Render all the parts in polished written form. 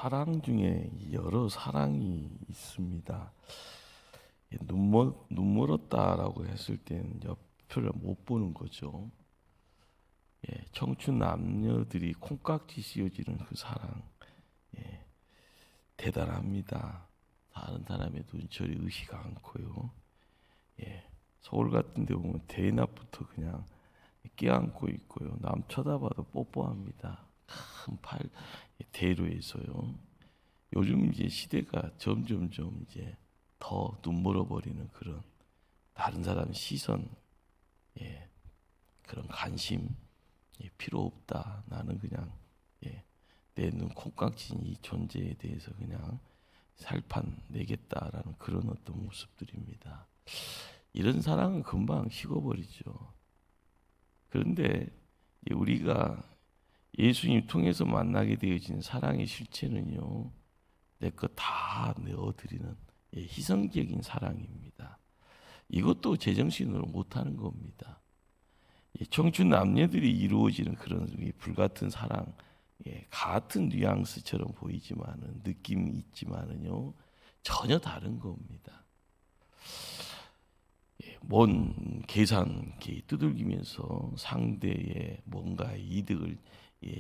사랑 중에 여러 사랑이 있습니다. 눈멀었다라고 했을 때는 옆을 못 보는 거죠. 청춘 남녀들이 콩깍지 씌워지는 그 사랑, 예, 대단합니다. 다른 사람의 눈초리 의식 않고요. 서울 같은 데 보면 대낮부터 그냥 껴안고 있고요. 남 쳐다봐도 뽀뽀합니다. 큰 대로에서요. 요즘 이제 시대가 점점점 이제 더 눈물어 버리는 그런 다른 사람 시선, 그런 관심 필요 없다. 나는 그냥 내 눈 콩깍지인 이 존재에 대해서 그냥 살판 내겠다라는 그런 어떤 모습들입니다. 이런 사랑은 금방 식어버리죠. 그런데 우리가 예수님 통해서 만나게 되어진 사랑의 실체는요, 내 것 다 내어드리는 희생적인 사랑입니다. 이것도 제정신으로 못하는 겁니다. 청춘 남녀들이 이루어지는 그런 불같은 사랑, 같은 뉘앙스처럼 보이지만은 느낌이 있지만은요 전혀 다른 겁니다. 먼 계산기 두들기면서 상대의 뭔가의 이득을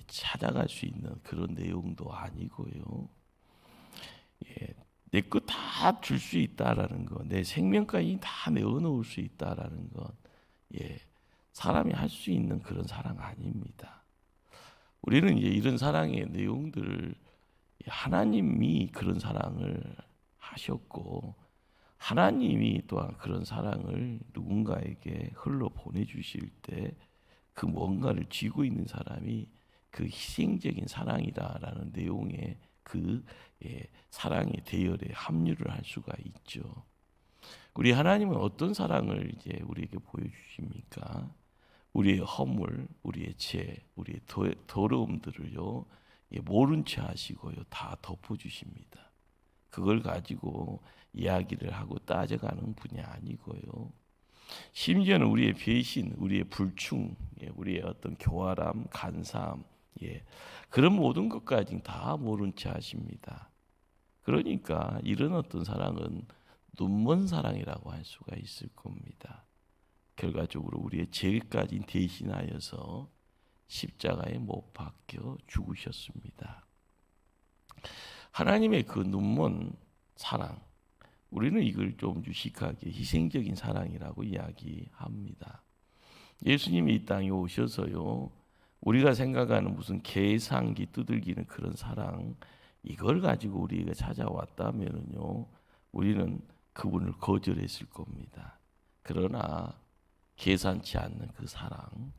찾아갈 수 있는 그런 내용도 아니고요. 내 것 다 줄 수 있다라는 것, 내 생명까지 다 내어놓을 수 있다라는 것, 사람이 할 수 있는 그런 사랑 아닙니다. 우리는 이제 이런 사랑의 내용들을 하나님이 그런 사랑을 하셨고, 하나님이 또한 그런 사랑을 누군가에게 흘러 보내주실 때 그 뭔가를 쥐고 있는 사람이 그 희생적인 사랑이다라는 내용의 그 사랑의 대열에 합류를 할 수가 있죠. 우리 하나님은 어떤 사랑을 이제 우리에게 보여주십니까? 우리의 허물, 우리의 죄, 우리의 더러움들을요 모른 채 하시고요 다 덮어주십니다. 그걸 가지고 이야기를 하고 따져가는 분이 아니고요. 심지어는 우리의 배신, 우리의 불충, 우리의 어떤 교활함, 간사함, 그런 모든 것까지 다 모른 채 하십니다. 그러니까 이런 어떤 사랑은 눈먼 사랑이라고 할 수가 있을 겁니다. 결과적으로 우리의 죄까지 대신하여서 십자가에 못 박혀 죽으셨습니다. 하나님의 그 눈먼 사랑, 우리는 이걸 좀 유식하게 희생적인 사랑이라고 이야기합니다. 예수님이 이 땅에 오셔서요, 우리가 생각하는 무슨 계산기 두들기는 그런 사랑, 이걸 가지고 우리가 찾아왔다면요, 우리는 그분을 거절했을 겁니다. 그러나 계산치 않는 그 사랑,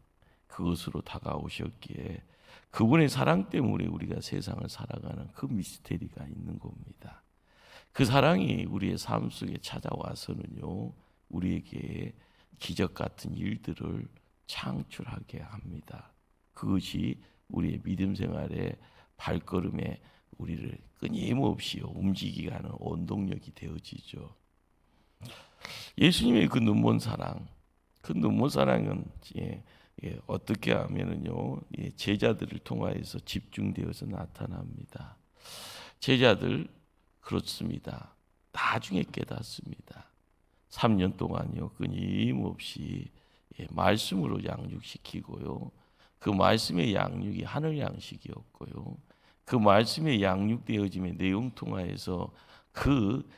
그것으로 다가오셨기에 그분의 사랑 때문에 우리가 세상을 살아가는 그 미스테리가 있는 겁니다. 그 사랑이 우리의 삶 속에 찾아와서는요, 우리에게 기적 같은 일들을 창출하게 합니다. 그것이 우리의 믿음 생활의 발걸음에 우리를 끊임없이 움직이게 하는 원동력이 되어지죠. 예수님의 그 눈먼 사랑, 그 눈먼 사랑은 어떻게 하면은요, 제자들을 통하여서 집중되어서 나타납니다. 제자들 그렇습니다. 나중에 깨닫습니다. 3년 동안요 끊임없이 말씀으로 양육시키고요. 그 말씀의 양육이 하늘 양식이었고요. 그 말씀의 양육되어짐의 내용 통하여서 그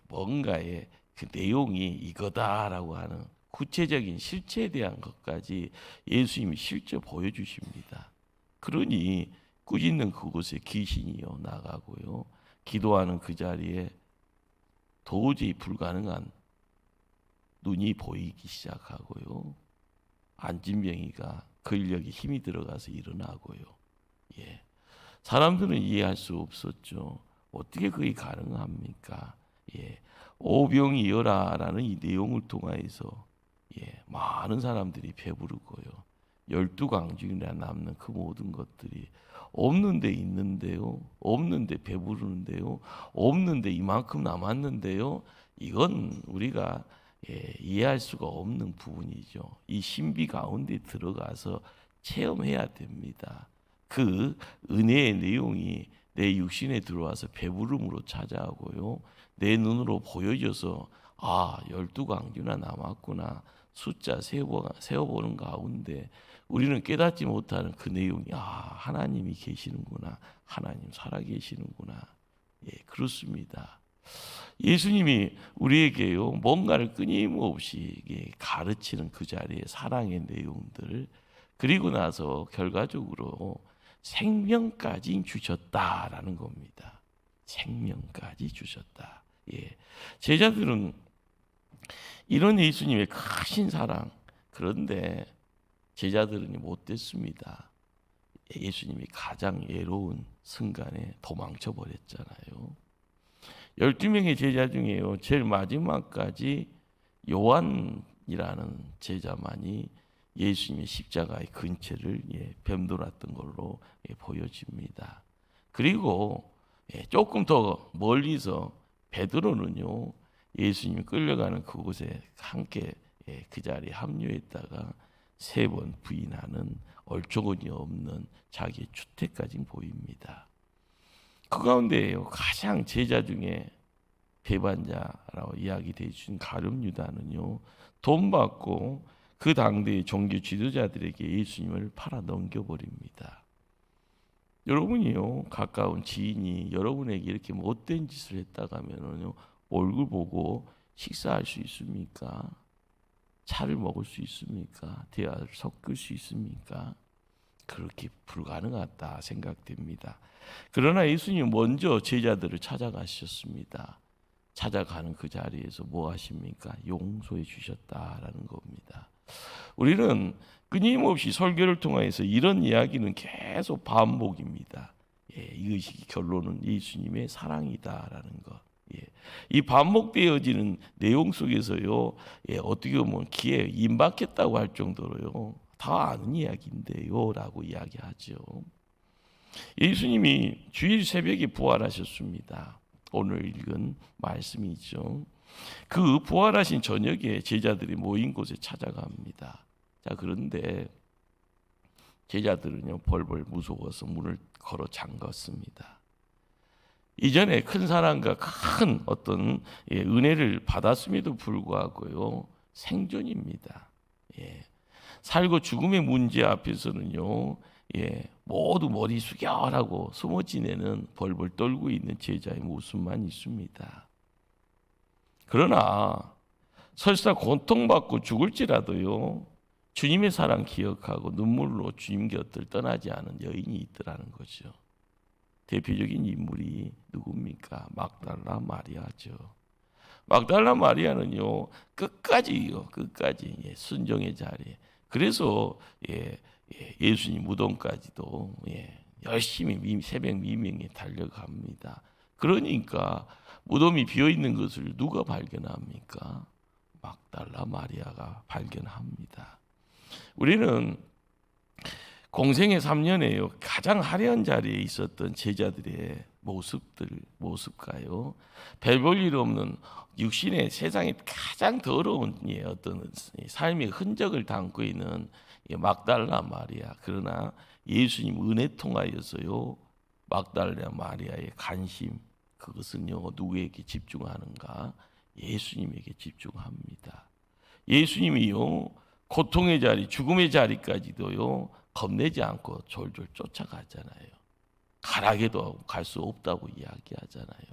뭔가의 그 내용이 이거다라고 하는 구체적인 실체에 대한 것까지 예수님이 실제 보여주십니다. 그러니 꾸짖는 그곳에 귀신이요 나가고요. 기도하는 그 자리에 도저히 불가능한 눈이 보이기 시작하고요. 안진병이가 근력이 힘이 들어가서 일어나고요. 사람들은 이해할 수 없었죠. 어떻게 그게 가능합니까? 오병이어라라는 이 내용을 통해서 많은 사람들이 배부르고요. 12강중이나 남는 그 모든 것들이 없는데 있는데요. 없는데 배부르는데요. 없는데 이만큼 남았는데요. 이건 우리가 이해할 수가 없는 부분이죠. 이 신비 가운데 들어가서 체험해야 됩니다. 그 은혜의 내용이 내 육신에 들어와서 배부름으로 찾아오고요. 내 눈으로 보여져서 12광주나 남았구나. 숫자 세어보는 가운데 우리는 깨닫지 못하는 그 내용이 하나님이 계시는구나. 하나님 살아계시는구나. 예, 그렇습니다. 예수님이 우리에게요 뭔가를 끊임없이 가르치는 그 자리에 사랑의 내용들 그리고 나서 결과적으로 생명까지 주셨다라는 겁니다. 생명까지 주셨다. 예, 제자들은 이런 예수님의 크신 사랑 그런데 제자들은 못됐습니다. 예수님이 가장 예로운 순간에 도망쳐 버렸잖아요. 12명의 제자 중에요 제일 마지막까지 요한이라는 제자만이 예수님의 십자가의 근처를 맴돌았던 걸로 보여집니다. 그리고 조금 더 멀리서 베드로는요 예수님이 끌려가는 그곳에 함께 그 자리에 합류했다가 3번 부인하는 얼조건이 없는 자기의 주택까지 보입니다. 그 가운데에요 가장 제자 중에 배반자라고 이야기되어 주신 가룟 유다는요 돈 받고 그 당대의 종교 지도자들에게 예수님을 팔아 넘겨버립니다. 여러분이요 가까운 지인이 여러분에게 이렇게 못된 짓을 했다고 하면요 얼굴 보고 식사할 수 있습니까? 차를 먹을 수 있습니까? 대화를 섞을 수 있습니까? 그렇게 불가능하다 생각됩니다. 그러나 예수님 먼저 제자들을 찾아가셨습니다. 찾아가는 그 자리에서 뭐 하십니까? 용서해 주셨다라는 겁니다. 우리는 끊임없이 설교를 통해서 이런 이야기는 계속 반복입니다. 이것이 결론은 예수님의 사랑이다라는 것. 이 반복되어지는 내용 속에서요, 어떻게 보면 귀에 임박했다고 할 정도로요, 다 아는 이야기인데요라고 이야기하죠. 예수님이 주일 새벽에 부활하셨습니다. 오늘 읽은 말씀이죠. 그 부활하신 저녁에 제자들이 모인 곳에 찾아갑니다. 자, 그런데 제자들은요 벌벌 무서워서 문을 걸어 잠갔습니다. 이전에 큰 사랑과 큰 어떤 은혜를 받았음에도 불구하고요 생존입니다. 살고 죽음의 문제 앞에서는요 모두 머리 숙여라고 숨어 지내는 벌벌 떨고 있는 제자의 모습만 있습니다. 그러나 설사 고통받고 죽을지라도요 주님의 사랑 기억하고 눈물로 주님 곁을 떠나지 않은 여인이 있더라는 거죠. 대표적인 인물이 누굽니까? 막달라 마리아죠. 막달라 마리아는요 끝까지 순종의 자리에 그래서 예수님 무덤까지도 열심히 새벽 미명에 달려갑니다. 그러니까 무덤이 비어 있는 것을 누가 발견합니까? 막달라 마리아가 발견합니다. 우리는 공생의 3년에요 가장 화려한 자리에 있었던 제자들의 모습과요 별 볼 일 없는 육신의 세상에 가장 더러운 어떤 삶의 흔적을 담고 있는 막달라 마리아 그러나 예수님 은혜 통하여서요 막달라 마리아의 관심 그것은요 누구에게 집중하는가? 예수님에게 집중합니다. 예수님이요 고통의 자리 죽음의 자리까지도요 겁내지 않고 졸졸 쫓아가잖아요. 가라게도 갈 수 없다고 이야기하잖아요.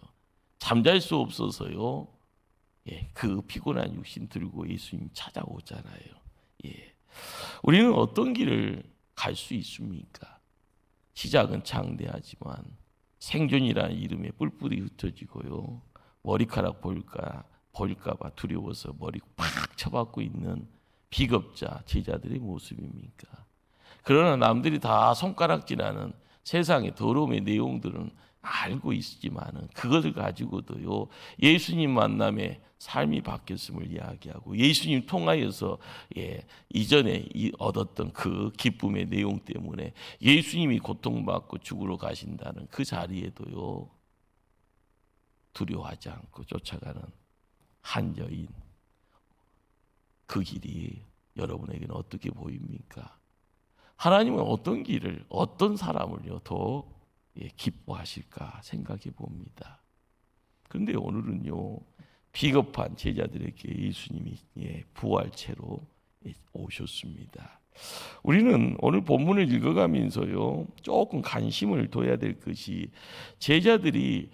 잠잘 수 없어서요 그 피곤한 육신 들고 예수님 찾아오잖아요. 우리는 어떤 길을 갈 수 있습니까? 시작은 창대하지만 생존이라는 이름에 뿔뿔이 흩어지고요 머리카락 보일까봐 두려워서 머리 팍 쳐박고 있는 비겁자 제자들의 모습입니까? 그러나 남들이 다 손가락질하는 세상의 더러움의 내용들은 알고 있지만은 그것을 가지고도요 예수님 만남에 삶이 바뀌었음을 이야기하고 예수님 통하여서 이전에 얻었던 그 기쁨의 내용 때문에 예수님이 고통받고 죽으러 가신다는 그 자리에도요 두려워하지 않고 쫓아가는 한 여인 그 길이 여러분에게는 어떻게 보입니까? 하나님은 어떤 길을 어떤 사람을요 더 기뻐하실까 생각해 봅니다. 그런데 오늘은요, 비겁한 제자들에게 예수님이 부활체로 오셨습니다. 우리는 오늘 본문을 읽어가면서요, 조금 관심을 둬야 될 것이, 제자들이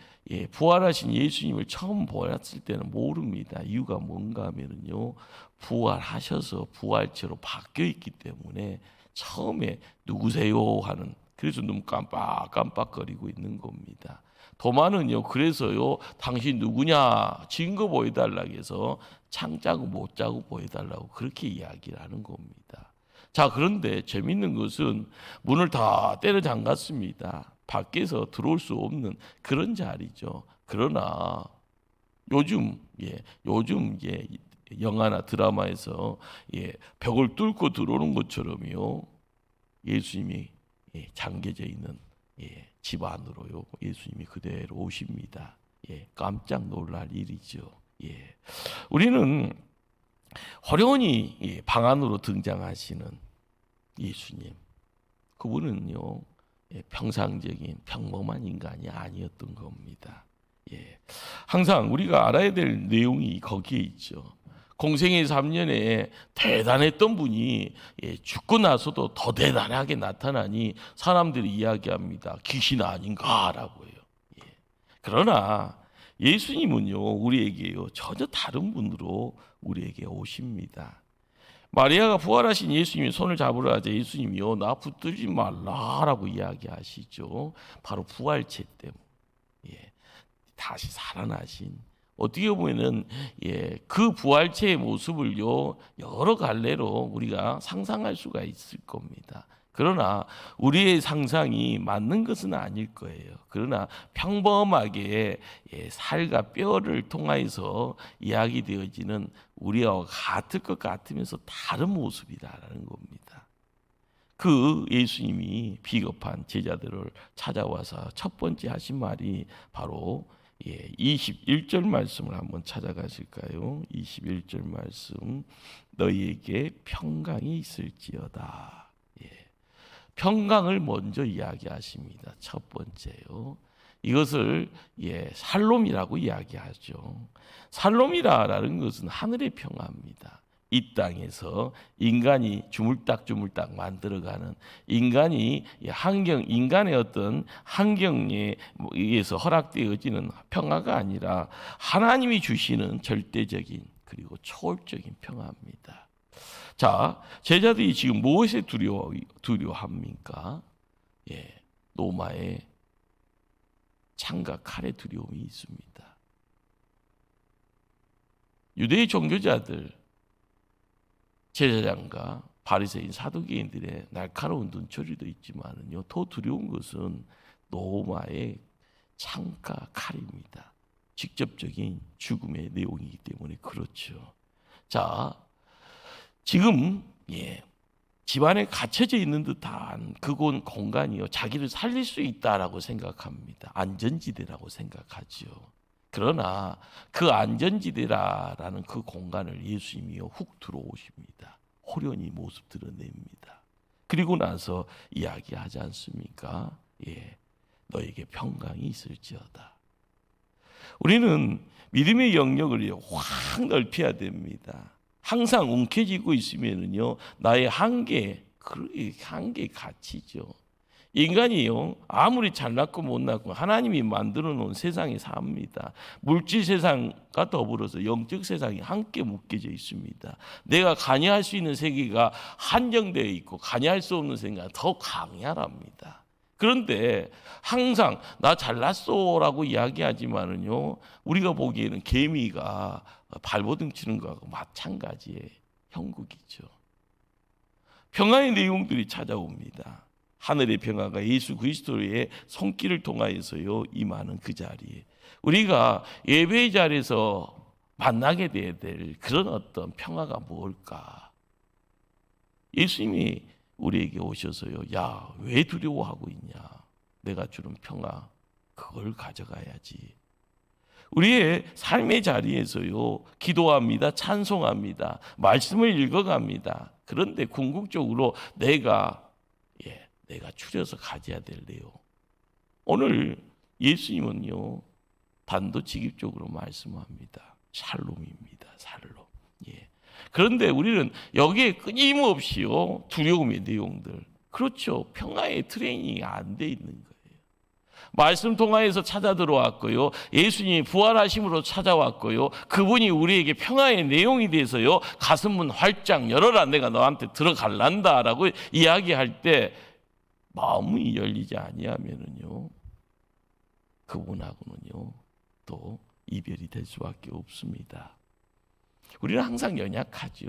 부활하신 예수님을 처음 보았을 때는 모릅니다. 이유가 뭔가 하면요, 부활하셔서 부활체로 바뀌어 있기 때문에 처음에 누구세요 하는, 그래서 눈 깜빡깜빡거리고 있는 겁니다. 도마는요, 그래서요, 당신 누구냐 증거 보여달라고 해서 창 짜고 못 짜고 보여달라고 그렇게 이야기를 하는 겁니다. 자, 그런데 재밌는 것은 문을 다 때려 잠갔습니다. 밖에서 들어올 수 없는 그런 자리죠. 그러나 요즘 영화나 드라마에서 벽을 뚫고 들어오는 것처럼요, 예수님이 잠겨져 있는 집 안으로요, 예수님이 그대로 오십니다. 깜짝 놀랄 일이죠. 우리는 호련히 방 안으로 등장하시는 예수님, 그분은요, 평상적인 평범한 인간이 아니었던 겁니다. 항상 우리가 알아야 될 내용이 거기에 있죠. 공생의 3년에 대단했던 분이 죽고 나서도 더 대단하게 나타나니 사람들이 이야기합니다. 귀신 아닌가라고요. 그러나 예수님은요, 우리에게요, 전혀 다른 분으로 우리에게 오십니다. 마리아가 부활하신 예수님이 손을 잡으려 하자 예수님이요, 나 붙들지 말라라고 이야기하시죠. 바로 부활체 때문에 다시 살아나신, 어떻게 보면은 그 부활체의 모습을요, 여러 갈래로 우리가 상상할 수가 있을 겁니다. 그러나 우리의 상상이 맞는 것은 아닐 거예요. 그러나 평범하게 살과 뼈를 통하여서 이야기되어지는 우리와 같을 것 같으면서 다른 모습이다라는 겁니다. 그 예수님이 비겁한 제자들을 찾아와서 첫 번째 하신 말이 바로 21절 말씀을 한번 찾아가실까요? 21절 말씀, 너희에게 평강이 있을지어다. 평강을 먼저 이야기하십니다. 첫 번째요. 이것을 살롬이라고 이야기하죠. 살롬이라는 것은 하늘의 평화입니다. 이 땅에서 인간이 주물딱주물딱 만들어가는, 인간이 인간의 어떤 환경에 의해서 허락되어지는 평화가 아니라 하나님이 주시는 절대적인 그리고 초월적인 평화입니다. 자, 제자들이 지금 무엇에 두려워합니까? 로마의 창과 칼의 두려움이 있습니다. 유대의 종교자들, 제사장과 바리새인 사두개인들의 날카로운 눈초리도 있지만은요, 더 두려운 것은 로마의 창과 칼입니다. 직접적인 죽음의 내용이기 때문에 그렇죠. 자, 지금 집안에 갇혀져 있는 듯한 그곳 공간이요, 자기를 살릴 수 있다라고 생각합니다. 안전지대라고 생각하죠. 그러나 그 안전지대라는 그 공간을 예수님이요 훅 들어오십니다. 호련히 모습 드러냅니다. 그리고 나서 이야기하지 않습니까? 너에게 평강이 있을지어다. 우리는 믿음의 영역을 확 넓혀야 됩니다. 항상 움켜쥐고 있으면은요, 나의 한계에 갇히죠. 인간이요, 아무리 잘났고 못났고 하나님이 만들어 놓은 세상에 삽니다. 물질 세상과 더불어서 영적 세상이 함께 묶여져 있습니다. 내가 관여할 수 있는 세계가 한정되어 있고 관여할 수 없는 세계가 더 강렬합니다. 그런데 항상 나 잘났어라고 이야기하지만은요, 우리가 보기에는 개미가 발버둥 치는 것하고 마찬가지의 형국이죠. 평화의 내용들이 찾아옵니다. 하늘의 평화가 예수 그리스도의 손길을 통하여서요 임하는 그 자리에 우리가 예배의 자리에서 만나게 돼야 될 그런 어떤 평화가 뭘까? 예수님이 우리에게 오셔서요, 야, 왜 두려워하고 있냐? 내가 주는 평화, 그걸 가져가야지. 우리의 삶의 자리에서요, 기도합니다, 찬송합니다, 말씀을 읽어갑니다. 그런데 궁극적으로 내가 추려서 가져야 될래요. 오늘 예수님은요 단도직입적으로 말씀합니다. 샬롬입니다. 샬롬. 예. 그런데 우리는 여기에 끊임없이요 두려움의 내용들, 그렇죠, 평화의 트레이닝이 안 돼 있는 거예요. 말씀 통하여서 찾아 들어왔고요, 예수님이 부활하심으로 찾아왔고요, 그분이 우리에게 평화의 내용이 돼서요 가슴문 활짝 열어라, 내가 너한테 들어갈란다라고 이야기할 때 마음이 열리지 아니하면은요 그분하고는요 또 이별이 될 수밖에 없습니다. 우리는 항상 연약하죠.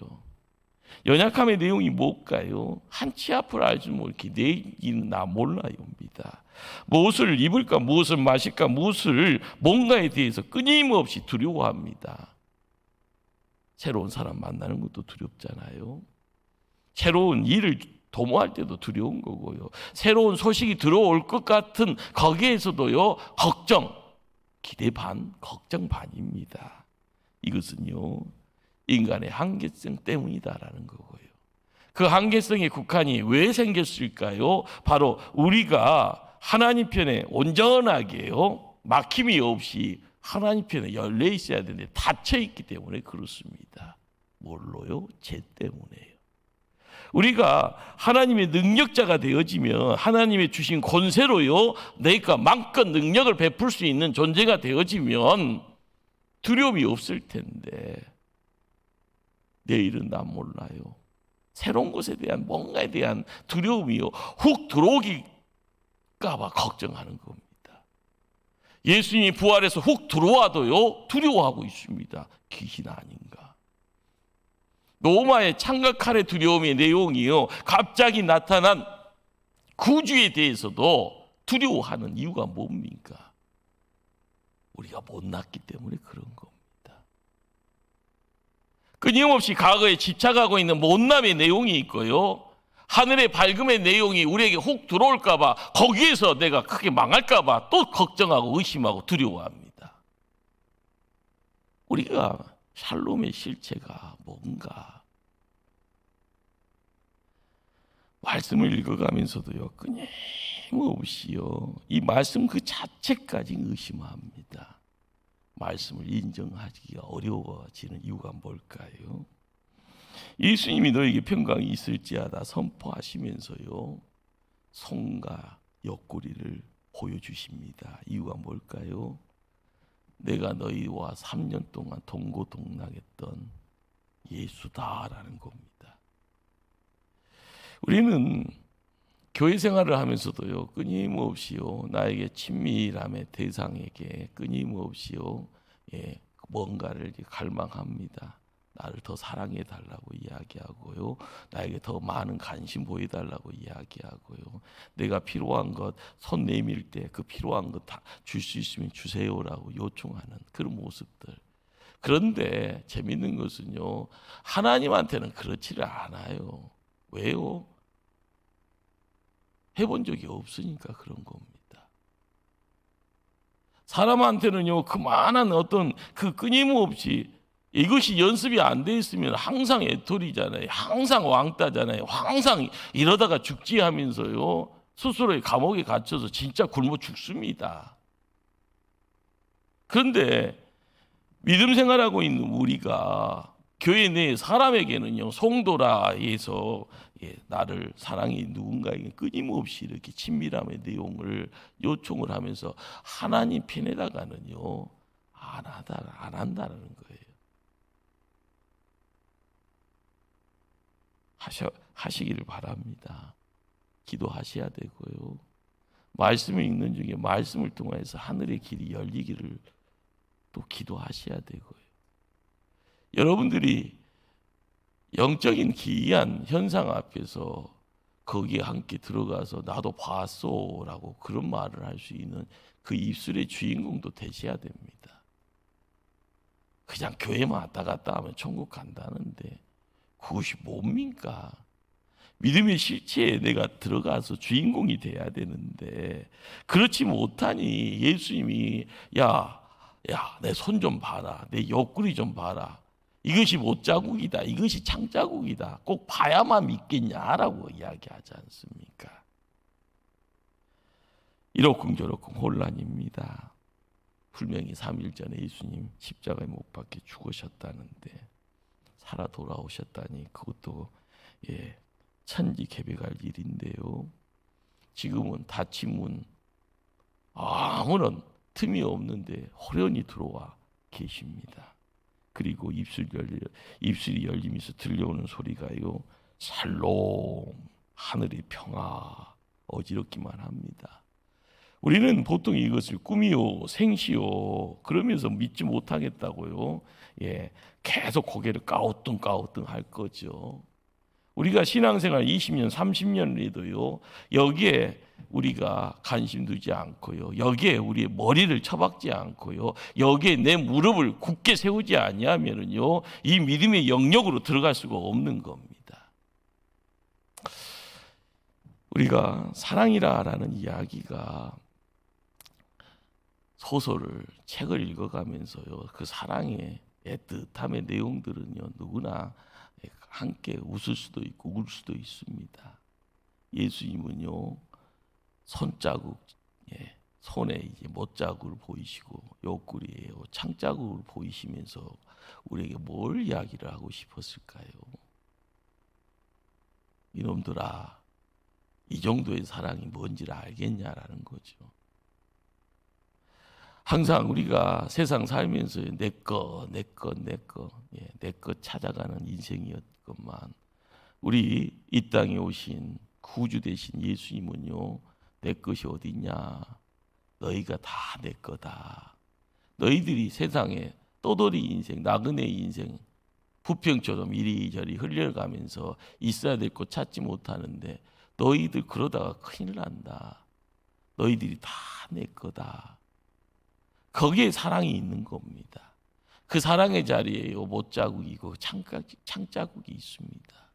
연약함의 내용이 뭘까요? 한치 앞을 알지 모르기 내일은 나 몰라요입니다. 무엇을 입을까, 무엇을 마실까, 무엇을 뭔가에 대해서 끊임없이 두려워합니다. 새로운 사람 만나는 것도 두렵잖아요. 새로운 일을 도모할 때도 두려운 거고요. 새로운 소식이 들어올 것 같은 거기에서도요 걱정, 기대 반, 걱정 반입니다. 이것은요 인간의 한계성 때문이다라는 거고요. 그 한계성의 국한이 왜 생겼을까요? 바로 우리가 하나님 편에 온전하게요 막힘이 없이 하나님 편에 열려 있어야 되는데 닫혀 있기 때문에 그렇습니다. 뭘로요? 죄 때문에요. 우리가 하나님의 능력자가 되어지면, 하나님의 주신 권세로요 내가 마음껏 능력을 베풀 수 있는 존재가 되어지면 두려움이 없을 텐데 내일은 난 몰라요. 새로운 것에 대한 뭔가에 대한 두려움이요 훅 들어오기까 봐 걱정하는 겁니다. 예수님이 부활해서 훅 들어와도요 두려워하고 있습니다. 귀신 아닌가. 로마의 창각칼의 두려움의 내용이요 갑자기 나타난 구주에 대해서도 두려워하는 이유가 뭡니까? 우리가 못났기 때문에 그런 겁니다. 끊임없이 과거에 집착하고 있는 못남의 내용이 있고요, 하늘의 밝음의 내용이 우리에게 훅 들어올까 봐, 거기에서 내가 크게 망할까 봐 또 걱정하고 의심하고 두려워합니다. 우리가 샬롬의 실체가 뭔가, 말씀을 읽어가면서도요 끊임없이요 이 말씀 그 자체까지 의심합니다. 말씀을 인정하기가 어려워지는 이유가 뭘까요? 예수님이 너에게 평강이 있을지어다 선포하시면서요 손과 옆구리를 보여주십니다. 이유가 뭘까요? 내가 너희와 3년 동안 동고동락했던 예수다라는 겁니다. 우리는 교회 생활을 하면서도요 끊임없이요 나에게 친밀함의 대상에게 끊임없이요 뭔가를 갈망합니다. 나를 더 사랑해 달라고 이야기하고요, 나에게 더 많은 관심 보여달라고 이야기하고요, 내가 필요한 것 손 내밀 때 그 필요한 것 다 줄 수 있으면 주세요라고 요청하는 그런 모습들. 그런데 재밌는 것은요 하나님한테는 그렇지를 않아요. 왜요? 해본 적이 없으니까 그런 겁니다. 사람한테는요 그만한 어떤 그 끊임없이 이것이 연습이 안 돼 있으면 항상 애토리잖아요. 항상 왕따잖아요. 항상 이러다가 죽지 하면서요 스스로의 감옥에 갇혀서 진짜 굶어 죽습니다. 그런데 믿음 생활하고 있는 우리가 교회 내 사람에게는요 성도라 해서 나를 사랑해 누군가에게 끊임없이 이렇게 친밀함의 내용을 요청을 하면서 하나님 편에다가는요 안 한다는 거예요. 하시기를 바랍니다. 기도하셔야 되고요, 말씀을 읽는 중에 말씀을 통해서 하늘의 길이 열리기를 또 기도하셔야 되고요. 여러분들이 영적인 기이한 현상 앞에서 거기에 함께 들어가서 나도 봤소라고 그런 말을 할 수 있는 그 입술의 주인공도 되셔야 됩니다. 그냥 교회만 왔다 갔다 하면 천국 간다는데 그것이 뭡니까? 믿음의 실체에 내가 들어가서 주인공이 돼야 되는데 그렇지 못하니 예수님이 야 내 손 좀 봐라, 내 옆구리 좀 봐라, 이것이 못자국이다, 이것이 창자국이다, 꼭 봐야만 믿겠냐라고 이야기하지 않습니까? 이러쿵저러쿵 혼란입니다. 분명히 3일 전에 예수님 십자가에 못 박혀 죽으셨다는데 살아 돌아오셨다니 그것도 천지개벽할 일인데요. 지금은 닫힌 문 아무런 틈이 없는데 호련히 들어와 계십니다. 그리고 입술이 열리면서 들려오는 소리가요, 살롬, 하늘의 평화, 어지럽기만 합니다. 우리는 보통 이것을 꿈이요 생시요 그러면서 믿지 못하겠다고요, 계속 고개를 까우뚱까우뚱 할 거죠. 우리가 신앙생활 20년 30년을 해도요, 여기에 우리가 관심 두지 않고요, 여기에 우리의 머리를 처박지 않고요, 여기에 내 무릎을 굳게 세우지 아니하면은요, 이 믿음의 영역으로 들어갈 수가 없는 겁니다. 우리가 사랑이라는 이야기가 소설을 책을 읽어가면서요, 그 사랑의 애틋함의 내용들은요, 누구나 함께 웃을 수도 있고 울 수도 있습니다. 예수님은요, 손자국, 손에 이제 못자국을 보이시고 옆구리에 창자국을 보이시면서 우리에게 뭘 이야기를 하고 싶었을까요? 이놈들아, 이 정도의 사랑이 뭔지를 알겠냐라는 거죠. 항상 우리가 세상 살면서 내 것 찾아가는 인생이었건만, 우리 이 땅에 오신 구주 되신 예수님은요, 내 것이 어디 있냐? 너희가 다 내 거다. 너희들이 세상에 떠돌이 인생, 나그네 인생, 부평처럼 이리저리 흘려가면서 있어야 될 것 찾지 못하는데 너희들 그러다가 큰일 난다. 너희들이 다 내 거다. 거기에 사랑이 있는 겁니다. 그 사랑의 자리에 못자국이고 창자국이 있습니다.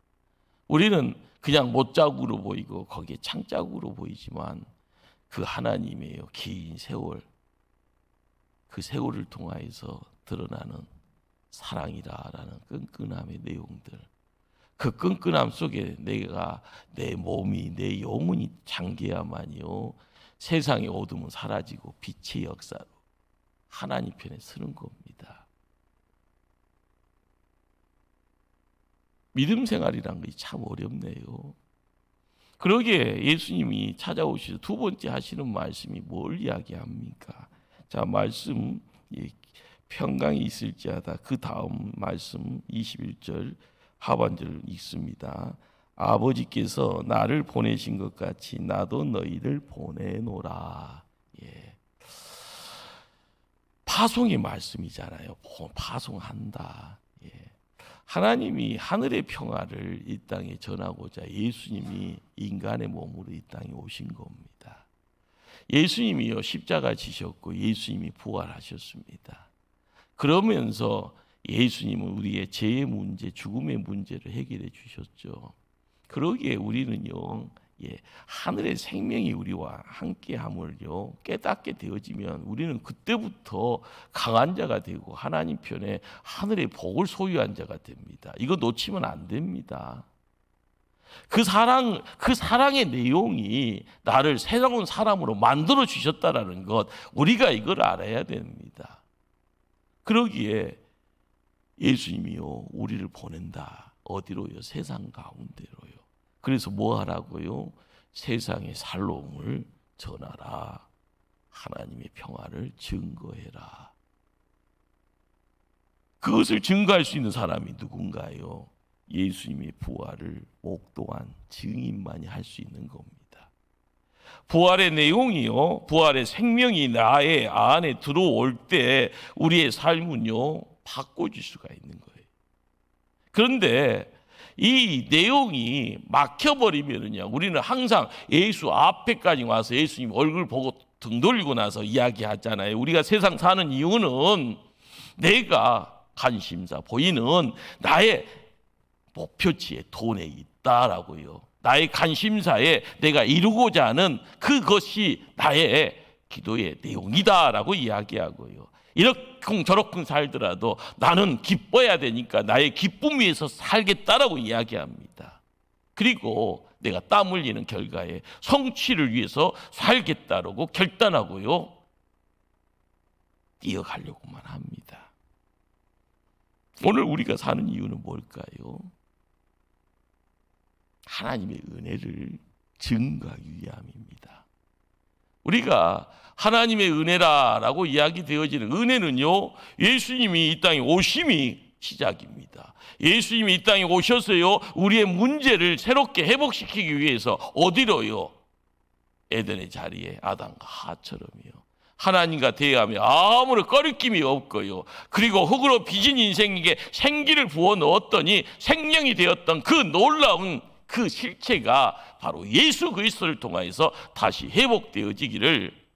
우리는 그냥 못자국으로 보이고 거기에 창자국으로 보이지만 그 하나님의 긴 세월, 그 세월을 통하여서 드러나는 사랑이라는 끈끈함의 내용들, 그 끈끈함 속에 내가, 내 몸이, 내 영혼이 잠겨야만요, 세상의 어둠은 사라지고 빛의 역사로 하나님 편에 서는 겁니다. 믿음 생활이란 것이 참 어렵네요. 그러기에 예수님이 찾아오셔서 두 번째 하시는 말씀이 뭘 이야기합니까? 자, 말씀 평강이 있을지어다. 그 다음 말씀 21절 하반절 읽습니다. 아버지께서 나를 보내신 것 같이 나도 너희를 보내노라. 파송의 말씀이잖아요. 파송한다. 하나님이 하늘의 평화를 이 땅에 전하고자 예수님이 인간의 몸으로 이 땅에 오신 겁니다. 예수님이요, 십자가 지셨고 예수님이 부활하셨습니다. 그러면서 예수님은 우리의 죄의 문제, 죽음의 문제를 해결해 주셨죠. 그러기에 우리는요, 하늘의 생명이 우리와 함께함을요 깨닫게 되어지면 우리는 그때부터 강한 자가 되고 하나님 편에 하늘의 복을 소유한 자가 됩니다. 이거 놓치면 안 됩니다. 그 사랑의 내용이 나를 새로운 사람으로 만들어 주셨다라는 것, 우리가 이걸 알아야 됩니다. 그러기에 예수님이요, 우리를 보낸다. 어디로요? 세상 가운데로요. 그래서 뭐 하라고요? 세상의 살롬을 전하라. 하나님의 평화를 증거해라. 그것을 증거할 수 있는 사람이 누군가요? 예수님의 부활을 목도한 증인만이 할 수 있는 겁니다. 부활의 내용이요, 부활의 생명이 나의 안에 들어올 때 우리의 삶은요 바꿔질 수가 있는 거예요. 그런데 이 내용이 막혀버리면요, 우리는 항상 예수 앞에까지 와서 예수님 얼굴 보고 등 돌리고 나서 이야기하잖아요. 우리가 세상 사는 이유는 내가 관심사 보이는 나의 목표치에 돈에 있다라고요. 나의 관심사에 내가 이루고자 하는 그것이 나의 기도의 내용이다라고 이야기하고요. 이렇쿵 저렇쿵 살더라도 나는 기뻐야 되니까 나의 기쁨 위에서 살겠다라고 이야기합니다. 그리고 내가 땀 흘리는 결과에 성취를 위해서 살겠다라고 결단하고요. 뛰어가려고만 합니다. 오늘 우리가 사는 이유는 뭘까요? 하나님의 은혜를 증거하기 위함입니다. 우리가 하나님의 은혜라고 이야기되어지는 은혜는요, 예수님이 이 땅에 오심이 시작입니다. 예수님이 이 땅에 오셔서요, 우리의 문제를 새롭게 회복시키기 위해서 어디로요? 에덴의 자리에 아담과 하와처럼요, 하나님과 대하며 아무런 꺼리낌이 없고요, 그리고 흙으로 빚은 인생에게 생기를 부어 넣었더니 생명이 되었던 그 놀라운 그 실체가 바로 예수 그리스도를 통하여서 다시 회복되어지기를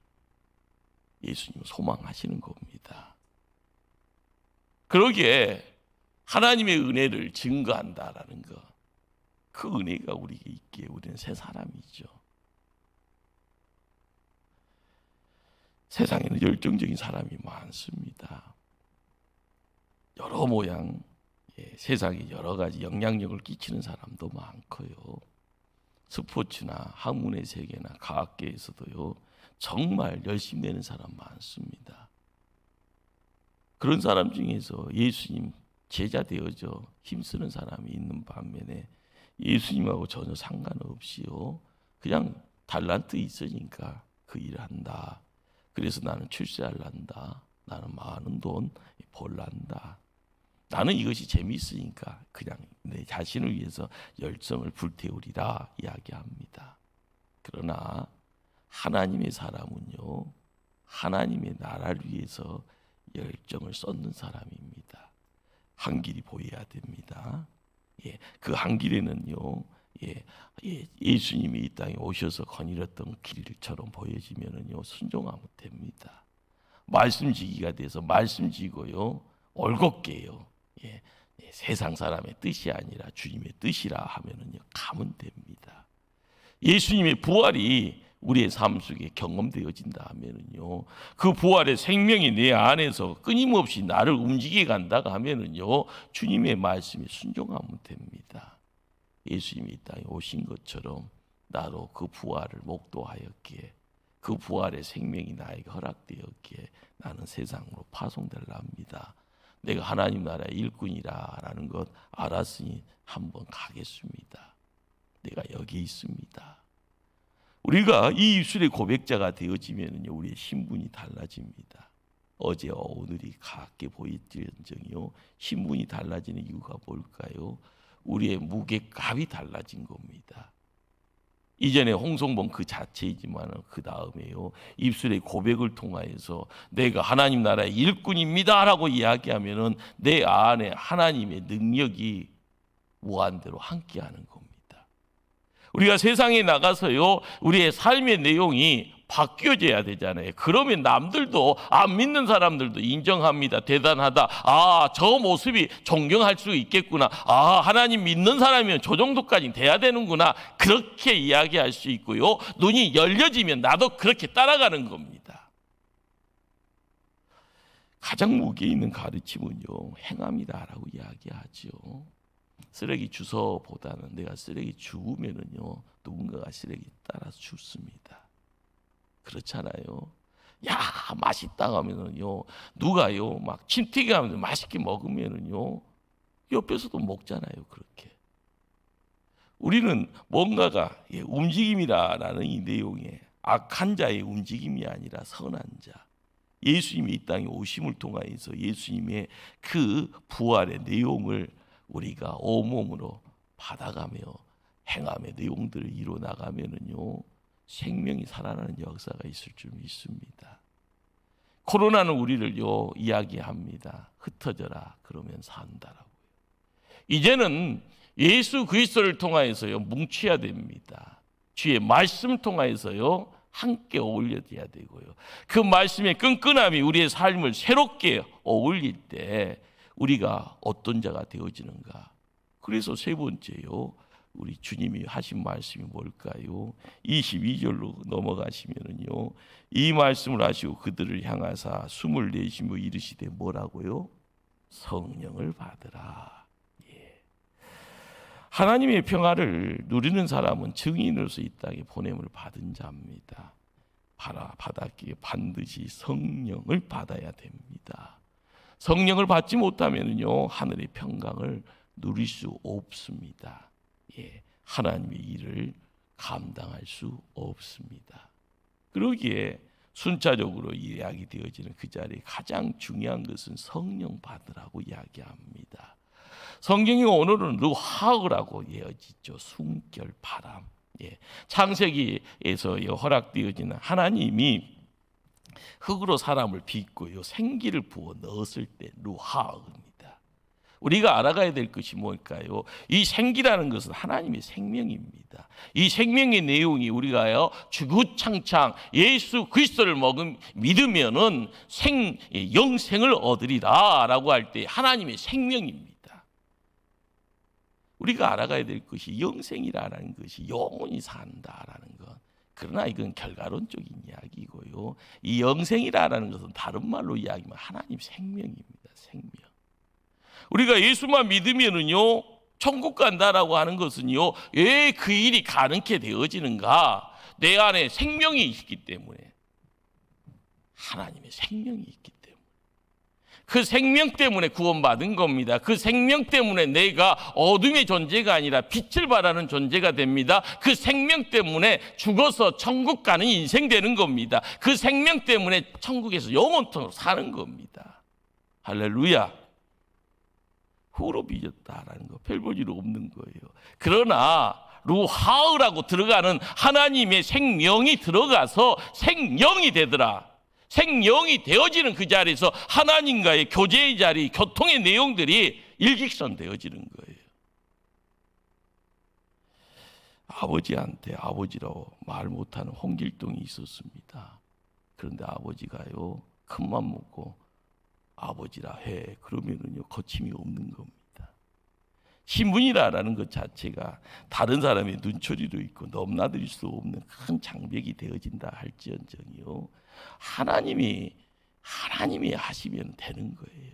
예수님은 소망하시는 겁니다. 그러기에 하나님의 은혜를 증거한다라는 것, 그 은혜가 우리에게 있기에 우리는 새 사람이죠. 세상에는 열정적인 사람이 많습니다. 여러 모양, 세상에 여러 가지 영향력을 끼치는 사람도 많고요. 스포츠나 학문의 세계나 과학계에서도요, 정말 열심히 내는 사람 많습니다. 그런 사람 중에서 예수님 제자 되어져 힘쓰는 사람이 있는 반면에 예수님하고 전혀 상관없이요, 그냥 달란트 있으니까 그 일을 한다. 그래서 나는 출세할란다. 나는 많은 돈 벌란다. 나는 이것이 재미있으니까 그냥 내 자신을 위해서 열정을 불태우리라 이야기합니다. 그러나 하나님의 사람은요, 하나님의 나라를 위해서 열정을 쏟는 사람입니다. 한 길이 보여야 됩니다. 그 한 길에는요, 예수님이 이 땅에 오셔서 거닐었던 길처럼 보여지면은요, 순종하면 됩니다. 말씀 지기가 돼서 말씀 지고요, 올곧게요, 세상 사람의 뜻이 아니라 주님의 뜻이라 하면은요, 가면 됩니다. 예수님의 부활이 우리의 삶 속에 경험되어진다 하면은요, 그 부활의 생명이 내 안에서 끊임없이 나를 움직여 간다고 하면은요, 주님의 말씀에 순종하면 됩니다. 예수님이 이 땅에 오신 것처럼 나도 그 부활을 목도하였기에, 그 부활의 생명이 나에게 허락되었기에 나는 세상으로 파송되려 합니다. 내가 하나님 나라의 일꾼이라는 것 알았으니 한번 가겠습니다. 내가 여기 있습니다. 우리가 이 입술의 고백자가 되어지면요, 우리의 신분이 달라집니다. 어제와 오늘이 같게 보일지언정요, 신분이 달라지는 이유가 뭘까요? 우리의 무게값이 달라진 겁니다. 이전에 홍성봉 그 자체이지만 그 다음에요, 입술의 고백을 통하여서 내가 하나님 나라의 일꾼입니다라고 이야기하면은 내 안에 하나님의 능력이 무한대로 함께하는 겁니다. 우리가 세상에 나가서요, 우리의 삶의 내용이 바뀌어져야 되잖아요. 그러면 남들도, 안 믿는 사람들도 인정합니다. 대단하다. 저 모습이 존경할 수 있겠구나. 하나님 믿는 사람이면 저 정도까지 돼야 되는구나. 그렇게 이야기할 수 있고요, 눈이 열려지면 나도 그렇게 따라가는 겁니다. 가장 무게 있는 가르침은요, 행함이다라고 이야기하죠. 쓰레기 주워보다는 내가 쓰레기 주우면은요, 누군가가 쓰레기 따라서 줍습니다. 그렇잖아요. 야, 맛있다 하면은요, 누가요 막 침튀기 하면서 맛있게 먹으면은요, 옆에서도 먹잖아요. 그렇게 우리는 뭔가가 움직임이라는 이 내용에 악한 자의 움직임이 아니라 선한 자, 예수님이 이 땅에 오심을 통하여서 예수님의 그 부활의 내용을 우리가 온몸으로 받아가며 행함의 내용들을 이뤄 나가면은요, 생명이 살아나는 역사가 있을 줄 믿습니다. 코로나는 우리를요 이야기합니다. 흩어져라 그러면 산다라고요. 이제는 예수 그리스도를 통하여서요 뭉쳐야 됩니다. 주의 말씀 통하여서요 함께 어울려야 되고요, 그 말씀의 끈끈함이 우리의 삶을 새롭게 어울릴 때 우리가 어떤 자가 되어지는가. 그래서 세 번째요, 우리 주님이 하신 말씀이 뭘까요? 22절로 넘어가시면은요, 이 말씀을 하시고 그들을 향하사 숨을 내쉬며 이르시되 뭐라고요? 성령을 받으라. 하나님의 평화를 누리는 사람은 증인으로서 이 땅에 보냄을 받은 자입니다. 받았기에 반드시 성령을 받아야 됩니다. 성령을 받지 못하면요 하늘의 평강을 누릴 수 없습니다. 하나님의 일을 감당할 수 없습니다. 그러기에 순차적으로 이야기 되어지는 그 자리에 가장 중요한 것은 성령 받으라고 이야기합니다. 성경이 오늘은 루하흐라고 이어지죠. 숨결 바람. 창세기에서 허락되어지는 하나님이 흙으로 사람을 빚고요 생기를 부어 넣었을 때 루하흐입니다. 우리가 알아가야 될 것이 뭘까요? 이 생기라는 것은 하나님의 생명입니다. 이 생명의 내용이 우리가요 주구창창 예수 그리스도를 믿으면은 영생을 얻으리라라고 할 때 하나님의 생명입니다. 우리가 알아가야 될 것이 영생이라는 것이 영원히 산다라는 것. 그러나 이건 결과론적인 이야기고요. 이 영생이라는 것은 다른 말로 이야기하면 하나님 생명입니다. 생명. 우리가 예수만 믿으면은요 천국 간다라고 하는 것은요 왜 그 일이 가능케 되어지는가? 내 안에 생명이 있기 때문에, 하나님의 생명이 있기 때문에, 그 생명 때문에 구원받은 겁니다. 그 생명 때문에 내가 어둠의 존재가 아니라 빛을 발하는 존재가 됩니다. 그 생명 때문에 죽어서 천국 가는 인생 되는 겁니다. 그 생명 때문에 천국에서 영원토록 사는 겁니다. 할렐루야. 흙으로 빚었다라는 거 별 볼 일 없는 거예요. 그러나 루하흐라고 들어가는 하나님의 생명이 들어가서 생명이 되더라. 생명이 되어지는 그 자리에서 하나님과의 교제의 자리, 교통의 내용들이 일직선 되어지는 거예요. 아버지한테 아버지라고 말 못하는 홍길동이 있었습니다. 그런데 아버지가요 큰맘 먹고 아버지라 해. 그러면은요 거침이 없는 겁니다. 신분이라는 것 자체가 다른 사람의 눈초리도 있고 넘나들 수 없는 큰 장벽이 되어진다 할지언정요 하나님이 하시면 되는 거예요.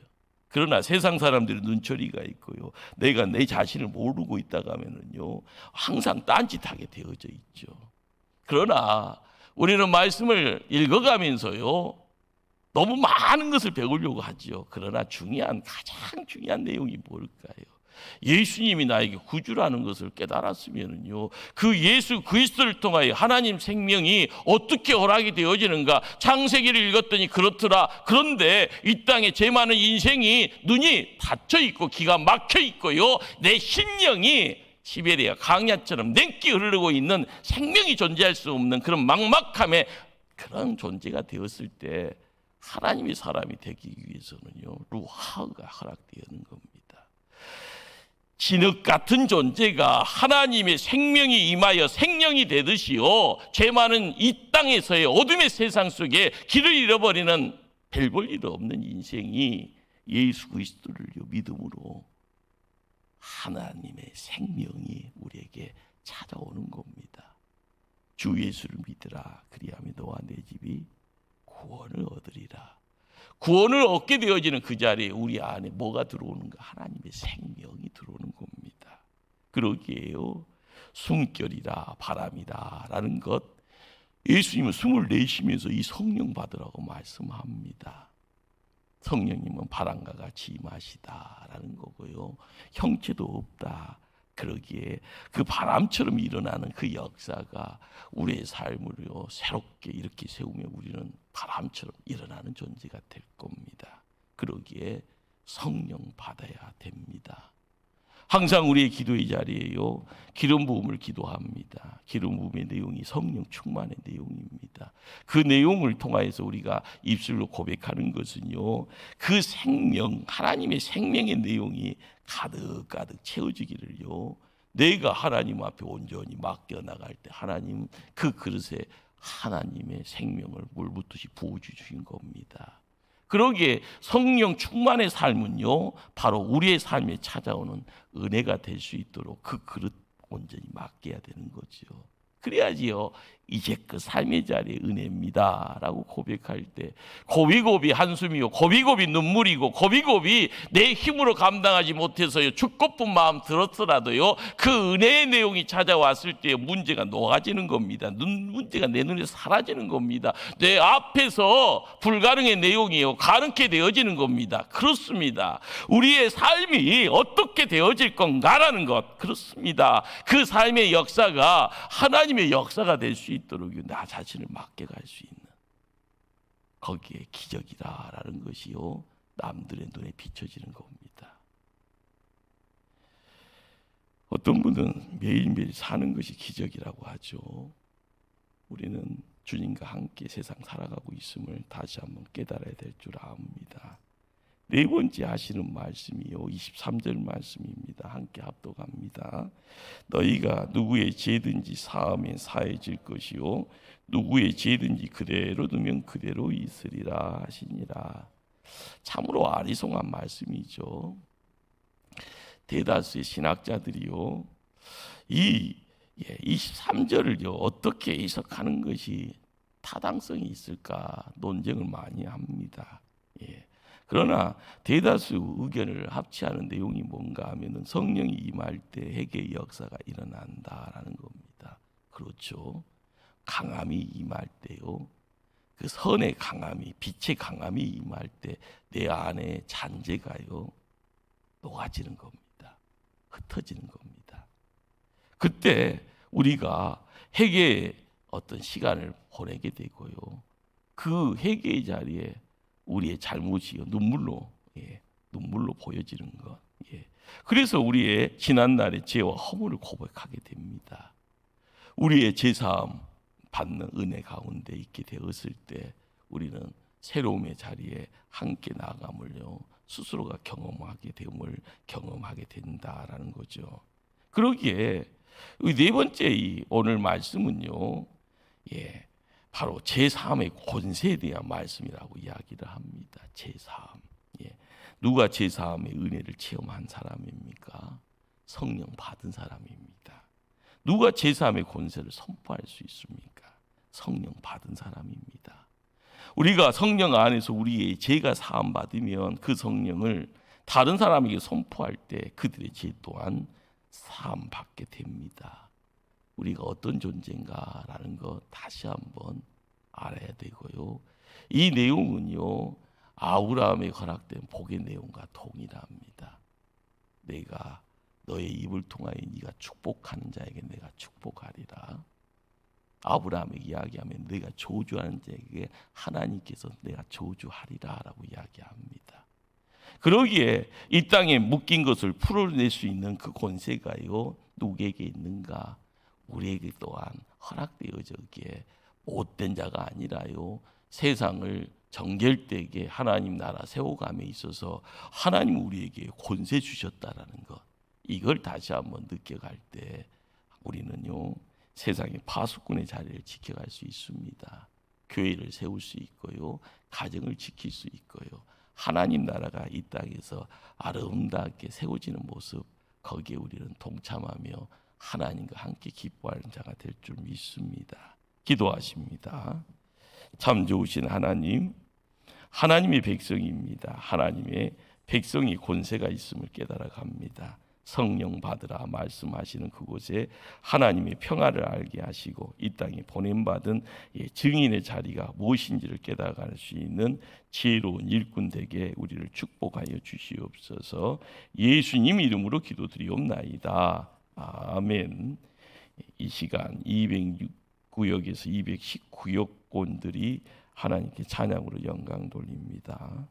그러나 세상 사람들은 눈초리가 있고요 내가 내 자신을 모르고 있다가 하면은요 항상 딴짓하게 되어져 있죠. 그러나 우리는 말씀을 읽어가면서요 너무 많은 것을 배우려고 하죠. 그러나 가장 중요한 내용이 뭘까요? 예수님이 나에게 구주라는 것을 깨달았으면요 그 예수 그리스도를 통하여 하나님 생명이 어떻게 허락이 되어지는가? 창세기를 읽었더니 그렇더라. 그런데 이 땅에 죄 많은 인생이 눈이 닫혀 있고 귀가 막혀 있고요 내 심령이 시베리아 강야처럼 냉기 흐르고 있는 생명이 존재할 수 없는 그런 막막함에 그런 존재가 되었을 때 하나님의 사람이 되기 위해서는요 루하흐가 허락되는 겁니다. 진흙 같은 존재가 하나님의 생명이 임하여 생명이 되듯이요 죄 많은 이 땅에서의 어둠의 세상 속에 길을 잃어버리는 별 볼 일 없는 인생이 예수 그리스도를 믿음으로 하나님의 생명이 우리에게 찾아오는 겁니다. 주 예수를 믿으라. 그리하면 너와 내 집이 구원을 얻으리라. 구원을 얻게 되어지는 그 자리에 우리 안에 뭐가 들어오는가? 하나님의 생명이 들어오는 겁니다. 그러기에요 숨결이라 바람이다 라는 것 예수님은 숨을 내쉬면서 이 성령 받으라고 말씀합니다. 성령님은 바람과 같이 임하시다라는 거고요 형체도 없다. 그러기에 그 바람처럼 일어나는 그 역사가 우리의 삶을요 새롭게 이렇게 세우며 우리는 바람처럼 일어나는 존재가 될 겁니다. 그러기에 성령 받아야 됩니다. 항상 우리의 기도의 자리에요 기름 부음을 기도합니다. 기름 부음의 내용이 성령 충만의 내용입니다. 그 내용을 통하여서 우리가 입술로 고백하는 것은요 그 생명 하나님의 생명의 내용이 가득가득 채워지기를요 내가 하나님 앞에 온전히 맡겨나갈 때 하나님 그 그릇에 하나님의 생명을 물붓듯이 부어주신 겁니다. 그러기에 성령 충만의 삶은요 바로 우리의 삶에 찾아오는 은혜가 될 수 있도록 그 그릇 온전히 맡겨야 되는 거죠. 그래야지요 이제 그 삶의 자리의 은혜입니다 라고 고백할 때 고비고비 한숨이요 고비고비 눈물이고 고비고비 내 힘으로 감당하지 못해서요 죽고픈 마음 들었더라도요 그 은혜의 내용이 찾아왔을 때 문제가 녹아지는 겁니다. 문제가 내 눈에 사라지는 겁니다. 내 앞에서 불가능의 내용이요 가능케 되어지는 겁니다. 그렇습니다. 우리의 삶이 어떻게 되어질 건가라는 것, 그렇습니다. 그 삶의 역사가 하나님의 역사가 될 수 있도록 나 자신을 맡겨갈 수 있는 거기에 기적이다라는 것이요 남들의 눈에 비춰지는 겁니다. 어떤 분은 매일매일 사는 것이 기적이라고 하죠. 우리는 주님과 함께 세상 살아가고 있음을 다시 한번 깨달아야 될 줄 압니다. 네 번째 하시는 말씀이요 23절 말씀입니다. 함께 합독합니다. 너희가 누구의 죄든지 사하면 사해질 것이요 누구의 죄든지 그대로 두면 그대로 있으리라 하시니라. 참으로 아리송한 말씀이죠. 대다수의 신학자들이요 이 23절을요 어떻게 해석하는 것이 타당성이 있을까 논쟁을 많이 합니다. 그러나 대다수 의견을 합치하는 내용이 뭔가 하면은 성령이 임할 때 회개의 역사가 일어난다라는 겁니다. 그렇죠. 강함이 임할 때요. 그 선의 강함이, 빛의 강함이 임할 때 내 안에 잔재가요 녹아지는 겁니다. 흩어지는 겁니다. 그때 우리가 회개의 어떤 시간을 보내게 되고요. 그 회개의 자리에 우리의 잘못이요 눈물로 보여지는 것. 그래서 우리의 지난날의 죄와 허물을 고백하게 됩니다. 우리의 제사함 받는 은혜 가운데 있게 되었을 때 우리는 새로움의 자리에 함께 나아감을요 스스로가 경험하게 됨을 경험하게 된다라는 거죠. 그러기에 네 번째 오늘 말씀은요, 바로 제3의 권세에 대한 말씀이라고 이야기를 합니다. 제3. 누가 제3의 은혜를 체험한 사람입니까? 성령 받은 사람입니다. 누가 제3의 권세를 선포할 수 있습니까? 성령 받은 사람입니다. 우리가 성령 안에서 우리의 죄가 사함 받으면 그 성령을 다른 사람에게 선포할 때 그들의 죄 또한 사함 받게 됩니다. 우리가 어떤 존재인가라는 것 다시 한번 알아야 되고요. 이 내용은요 아브라함에 허락된 복의 내용과 동일합니다. 내가 너의 입을 통하여 네가 축복하는 자에게 내가 축복하리라. 아브라함에게 이야기하면 내가 저주하는 자에게 하나님께서 내가 저주하리라라고 이야기합니다. 그러기에 이 땅에 묶인 것을 풀어낼 수 있는 그 권세가요 누구에게 있는가? 우리에게 또한 허락되어지기에 못된 자가 아니라요 세상을 정결되게 하나님 나라 세워감에 있어서 하나님 우리에게 권세 주셨다라는 것, 이걸 다시 한번 느껴갈 때 우리는요 세상의 파수꾼의 자리를 지켜갈 수 있습니다. 교회를 세울 수 있고요 가정을 지킬 수 있고요 하나님 나라가 이 땅에서 아름답게 세워지는 모습, 거기에 우리는 동참하며 하나님과 함께 기뻐하는 자가 될 줄 믿습니다. 기도하십니다. 참 좋으신 하나님, 하나님의 백성입니다. 하나님의 백성이 권세가 있음을 깨달아 갑니다. 성령 받으라 말씀하시는 그곳에 하나님의 평화를 알게 하시고 이 땅에 보냄받은 증인의 자리가 무엇인지를 깨달아갈 수 있는 지혜로운 일꾼 되게 우리를 축복하여 주시옵소서. 예수님 이름으로 기도드리옵나이다. 아멘. 이 시간 206구역에서 219역권들이 하나님께 찬양으로 영광 돌립니다.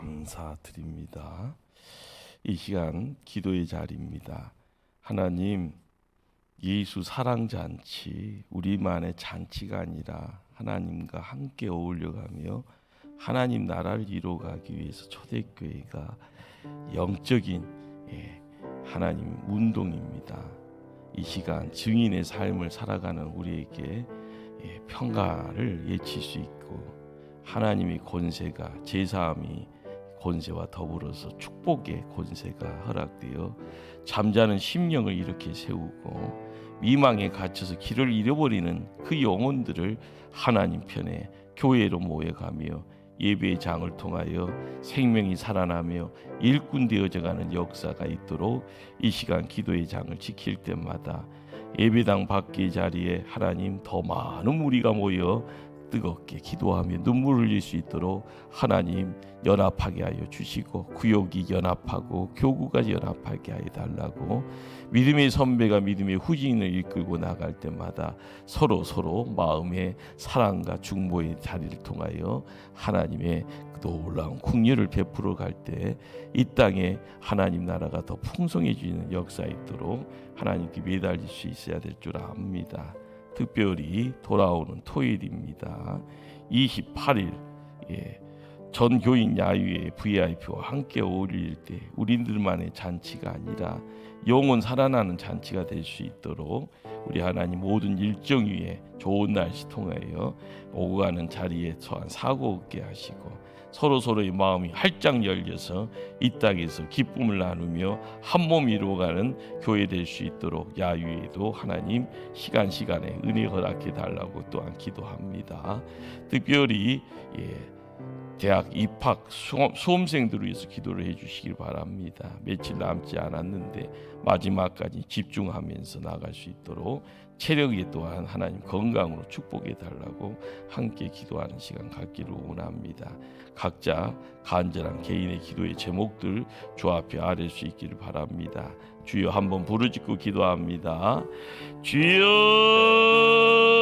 감사드립니다. 이 시간 기도의 자리입니다. 하나님, 예수 사랑잔치, 우리만의 잔치가 아니라 하나님과 함께 어울려가며 하나님 나라를 이루어가기 위해서 초대교회가 영적인 하나님 운동입니다. 이 시간 증인의 삶을 살아가는 우리에게 평가를 예칠 수 있고 하나님의 권세가 제사함이 권세와 더불어서 축복의 권세가 허락되어 잠자는 심령을 이렇게 세우고 미망에 갇혀서 길을 잃어버리는 그 영혼들을 하나님 편에 교회로 모여가며 예배의 장을 통하여 생명이 살아나며 일꾼 되어져가는 역사가 있도록 이 시간 기도의 장을 지킬 때마다 예배당 밖의 자리에 하나님 더 많은 무리가 모여 뜨겁게 기도하며 눈물을 흘릴 수 있도록 하나님 연합하게 하여 주시고 구역이 연합하고 교구가 연합하게 하여 달라고 믿음의 선배가 믿음의 후진을 이끌고 나갈 때마다 서로 마음의 사랑과 중보의 자리를 통하여 하나님의 놀라운 국리를 베풀어 갈 때 이 땅에 하나님 나라가 더 풍성해지는 역사 있도록 하나님께 매달릴 수 있어야 될 줄 압니다. 특별히 돌아오는 토요일입니다. 28일 전 교인 야유회 VIP와 함께 어울릴 때 우리들만의 잔치가 아니라 영혼 살아나는 잔치가 될 수 있도록 우리 하나님 모든 일정 위에 좋은 날씨 통하여 오고 가는 자리에 처한 사고 없게 하시고 서로의 마음이 활짝 열려서 이 땅에서 기쁨을 나누며 한 몸 이루어가는 교회 될 수 있도록 야유회도 하나님 시간에 은혜 허락해 달라고 또한 기도합니다. 특별히 대학 입학 수험생들을 위해서 기도를 해주시길 바랍니다. 며칠 남지 않았는데 마지막까지 집중하면서 나갈 수 있도록 체력이 또한 하나님 건강으로 축복해 달라고 함께 기도하는 시간 갖기를 원합니다. 각자 간절한 개인의 기도의 제목들 주 앞에 아뢰 수 있기를 바랍니다. 주여 한번 부르짖고 기도합니다.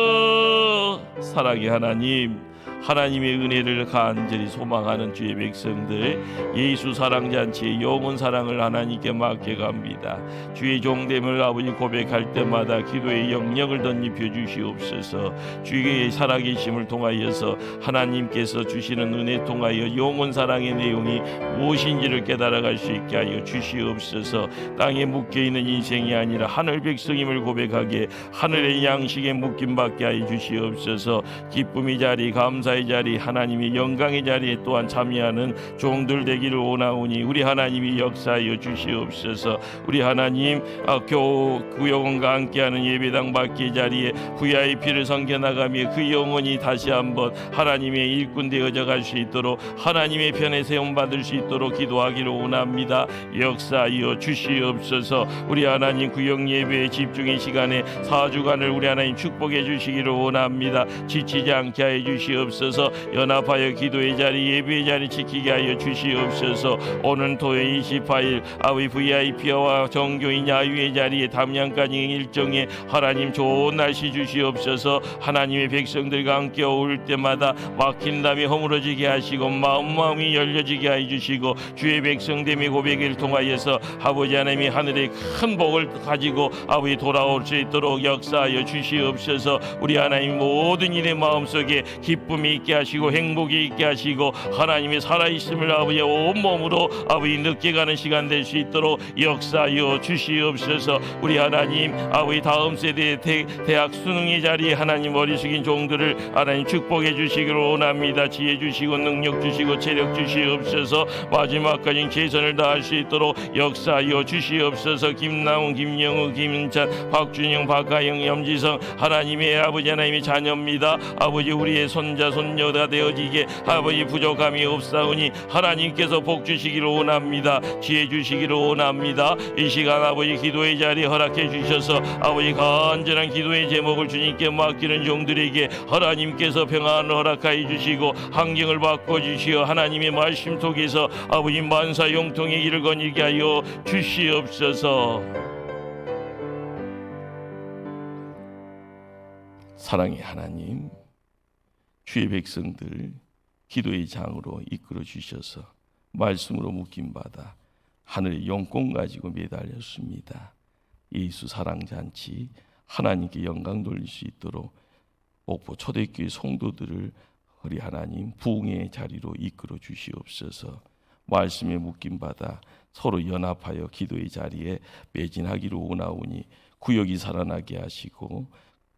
주여 사랑의 하나님, 하나님의 은혜를 간절히 소망하는 주의 백성들 예수 사랑잔치의 영원 사랑을 하나님께 맡겨갑니다. 주의 종됨을 아버지 고백할 때마다 기도의 영역을 덧입혀 주시옵소서. 주의 살아계심을 통하여서 하나님께서 주시는 은혜 통하여 영원 사랑의 내용이 무엇인지를 깨달아갈 수 있게 하여 주시옵소서. 땅에 묶여있는 인생이 아니라 하늘 백성임을 고백하게 하늘의 양식에 묶임받게 하여 주시옵소서. 기쁨의 자리 감사의 자리 하나님의 영광의 자리에 또한 참여하는 종들 되기를 원하오니 우리 하나님이 역사하여 주시옵소서. 우리 하나님 구역원과 함께하는 예배당 밖의 자리에 VIP를 섬겨나가며 그 영혼이 다시 한번 하나님의 일꾼 되어져 갈 수 있도록 하나님의 편에 세움받을 수 있도록 기도하기를 원합니다. 역사하여 주시옵소서. 우리 하나님 구역 예배의 집중의 시간에 4주간을 우리 하나님 축복해 주시기를 원합니다. 지치지 않게 하여 주시옵소서. 연합하여 기도의 자리 예배의 자리 지키게 하여 주시옵소서. 오는 토요일 28일 아위 VIP와 정교인 야유의 자리에 담양까지 일정에 하나님 좋은 날씨 주시옵소서. 하나님의 백성들과 함께 어울 때마다 막힌 담이 허물어지게 하시고 마음이 열려지게 하여 주시고 주의 백성됨의 고백을 통하여서 아버지 하나님이 하늘의 큰 복을 가지고 아버지 돌아올 수 있도록 역사하여 주시옵소서. 우리 하나님 모든 일의 마음속에 기쁨이 있게 하시고 행복이 있게 하시고 하나님의 살아있음을 아버지 온몸으로 아버지 느껴가는 시간 될 수 있도록 역사하여 주시옵소서. 우리 하나님 아버지 다음 세대의 대학 수능의 자리에 하나님 머리 숙인 종들을 하나님 축복해 주시기를 원합니다. 지혜 주시고 능력 주시고 체력 주시옵소서. 마지막까지 최선을 다할 수 있도록 역사하여 주시옵소서. 김나훈 김영우 김인찬 박준영 박가영 염지성 하나님의 아버지 하나님의 자녀입니다. 아버지 우리의 손자 손녀가 되어지게 아버지 부족함이 없사오니 하나님께서 복 주시기를 원합니다. 지혜 주시기를 원합니다. 이 시간 아버지 기도의 자리 허락해 주셔서 아버지 간절한 기도의 제목을 주님께 맡기는 종들에게 하나님께서 평안을 허락하여 주시고 환경을 바꿔주시어 하나님의 말씀 속에서 아버지 만사 용통의 길을 거니게 하여 주시옵소서. 사랑의 하나님, 주의 백성들 기도의 장으로 이끌어 주셔서 말씀으로 묶임받아 하늘의 영권 가지고 매달렸습니다. 예수 사랑잔치 하나님께 영광 돌릴 수 있도록 목포 초대교회 성도들을 우리 하나님 부흥의 자리로 이끌어 주시옵소서. 말씀에 묶임받아 서로 연합하여 기도의 자리에 매진하기를 원하오니 구역이 살아나게 하시고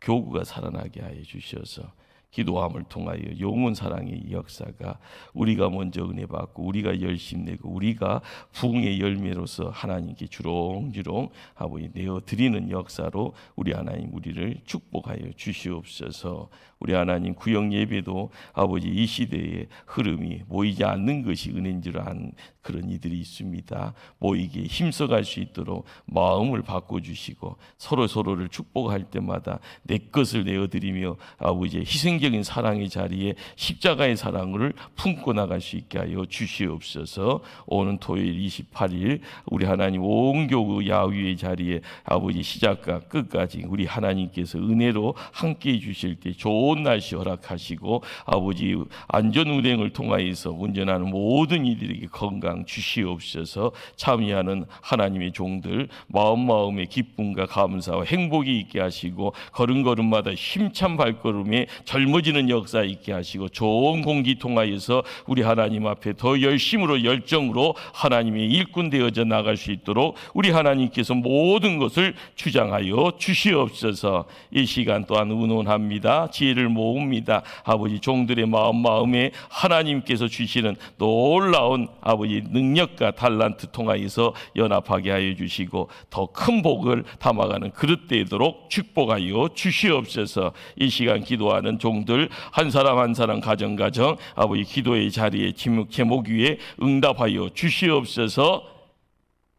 교구가 살아나게 하여 주셔서 기도함을 통하여 영혼 사랑의 역사가 우리가 먼저 은혜 받고 우리가 열심 내고 우리가 부흥의 열매로서 하나님께 주렁주렁 아버지 내어 드리는 역사로 우리 하나님 우리를 축복하여 주시옵소서. 우리 하나님 구역 예배도 아버지 이 시대의 흐름이 모이지 않는 것이 은혜인 줄 아는 그런 이들이 있습니다. 모이기에 힘써갈 수 있도록 마음을 바꿔주시고 서로를 축복할 때마다 내 것을 내어드리며 아버지의 희생적인 사랑의 자리에 십자가의 사랑을 품고 나갈 수 있게 하여 주시옵소서. 오는 토요일 28일 우리 하나님 온 교구 야위의 자리에 아버지 시작과 끝까지 우리 하나님께서 은혜로 함께해 주실 때 좋은 날씨 허락하시고 아버지 안전 운행을 통하여서 운전하는 모든 이들에게 건강 주시옵소서. 참여하는 하나님의 종들 마음의 기쁨과 감사와 행복이 있게 하시고 걸음걸음마다 힘찬 발걸음에 젊어지는 역사 있게 하시고 좋은 공기 통하여서 우리 하나님 앞에 더 열심으로 열정으로 하나님의 일꾼 되어져 나갈 수 있도록 우리 하나님께서 모든 것을 주장하여 주시옵소서. 이 시간 또한 의논합니다. 지혜를 모읍니다. 아버지 종들의 마음에 하나님께서 주시는 놀라운 아버지 능력과 달란트 통하여서 연합하게 하여 주시고 더 큰 복을 담아가는 그릇 되도록 축복하여 주시옵소서. 이 시간 기도하는 종들 한 사람 한 사람 가정 아버지 기도의 자리에 제목 위에 응답하여 주시옵소서.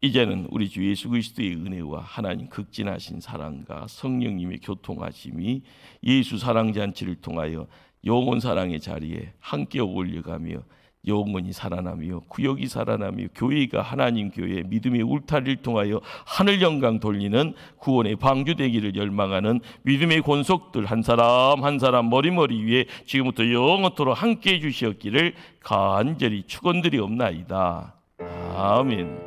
이제는 우리 주 예수 그리스도의 은혜와 하나님 극진하신 사랑과 성령님의 교통하심이 예수 사랑잔치를 통하여 영혼 사랑의 자리에 함께 어울려가며 영혼이 살아나며 구역이 살아나며 교회가 하나님 교회 믿음의 울타리를 통하여 하늘 영광 돌리는 구원의 방주되기를 열망하는 믿음의 권속들 한 사람 한 사람 머리 위에 지금부터 영원토록 함께해 주시었기를 간절히 축원드리옵나이다. 아멘.